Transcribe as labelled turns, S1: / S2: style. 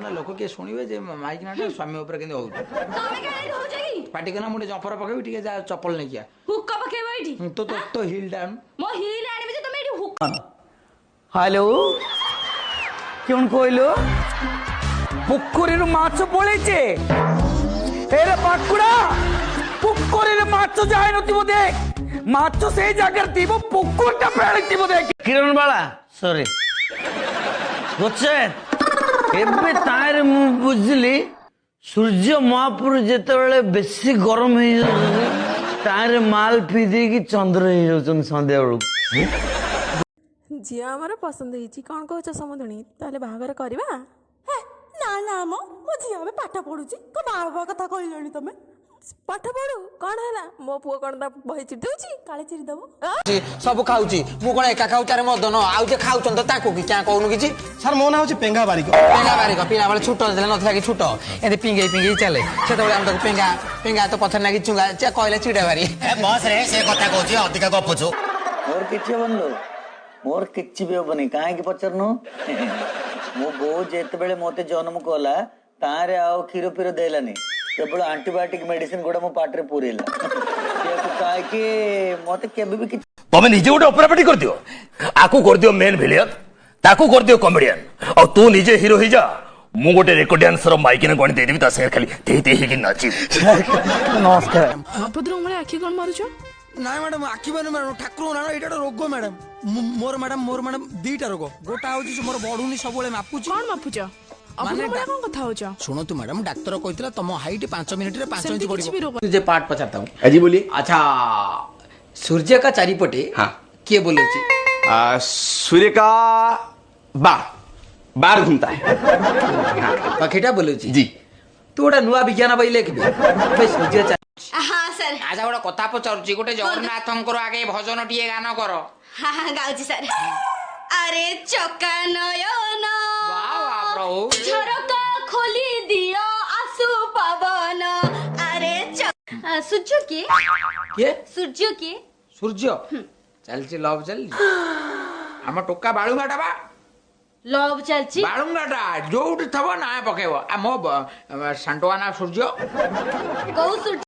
S1: ना लोक किए शुणे जे माइक ना स्वामी उपर के पार्टी करना मुझे जंपर पकेबी टे जा चप्पल नहीं किया
S2: हुक्का पकेबो एठी
S1: तो तो तो हिल डाउन
S2: मो हिल आनिबे जे तमे एठी हुक्का
S3: हेलो क्यों कहलो पुकुरी माछ पड़े एरे पाकुड़ा पुकुरी माछ जाए नथिबो देख माछ से जगह थी पुकुरटा पेळिथिबो देख किरण बाला सॉरी गोचे एबे तारे मु बुझली सूर्य महापुर जेतेबेले बेसी गरम हो तारे माल पी दे कि चंद्र हो जाउछन संध्या बेलू
S4: झील आमर पसंद होती कौन कौच समुदुणी ताले बाहागर करवा ना ना मो झी अब पाठ पढ़ुची को बाबा कथा कहलनी तुम पाठ पढ़ू कौन है मो पुओ कौन बही चिड़ी दउची काले चिड़ी दबो
S1: सब खाऊची मु कोन एका खाऊ तारे मदन आउ जे खाउचन त ताको कि क्या कहनु किछि
S5: सर मो ना होची पेंगा बारिक
S1: पिला वाले छुट देले नथला कि छुट एते पिंगे पिंगे चले सेत बेले हम तक पेंगा पेंगा तो पथर नागी चुंगा चे कहले चिड़ा बारी
S5: ए बस रे से कथा कहची अधिका गपछु
S3: मोर किछि बनलो मोर किछि भी होबनी काहे कि पचरनु मो बो जेते बेले मोते जन्म कोला तारे आउ खीरो फिरो देलानी केवल एंटीबायोटिक मेडिसिन गोडा मो पाटरे पुरेला के को काहे कि मोते केबे भी किछि
S5: तमे निजे गोटे ऑपरेट कर दियो आकू कर दियो मेन विलेन ताकू कर दियो कॉमेडियन और तू निजे हीरो ही जा मु गोटे रेकॉर्ड डांसर माइक ने गणी दे देबी ता से खाली ते ते ही कि नाची
S3: नमस्कार
S4: भद्र उमळे आखी कोन मारुछो
S1: ना मैडम आखि बन मैडम ठाकुर ना एटा रोग मैडम मोर मैडम दीटा रोग गोटा होची मोर बढुनी सबले मापुची
S4: कौन मापुछो अपने कौन कथा होछो
S1: सुनो तू मैडम डॉक्टर कहतिला तम हाइट 5 मिनिट रे 5 इंच
S4: किछि भी
S1: बढ़िबो
S4: रोग
S1: तुझे पार्ट पचारता हूं
S6: अजी बोलिए
S1: अच्छा सूर्य का चारिपटे
S6: हाँ
S1: किए बोलुची
S6: सूर्य का बार बार घूमता है
S1: पखेटा बोलुची
S6: जी
S1: तू गोटा नुआ विज्ञान बई लिखबे बे सूर्य
S2: हां सर
S1: आजा गोटा कथा पचारुची गोटे जगन्नाथंकर आगे भजन टिए गान कर
S2: हां हां गाउची सर अरे चका नयन
S1: वाह वाह प्रभु
S2: झरका खोली दियो आसु पवन अरे सूर्य के सूर्य के
S1: सूर्य चलची लव चल हम टोका बाळुंगाटा बा
S2: लव चलची
S1: बाळुंगाटा जोउठ थबो ना पकेबो आ मो सांटवाना सूर्य
S2: कौ सूर्य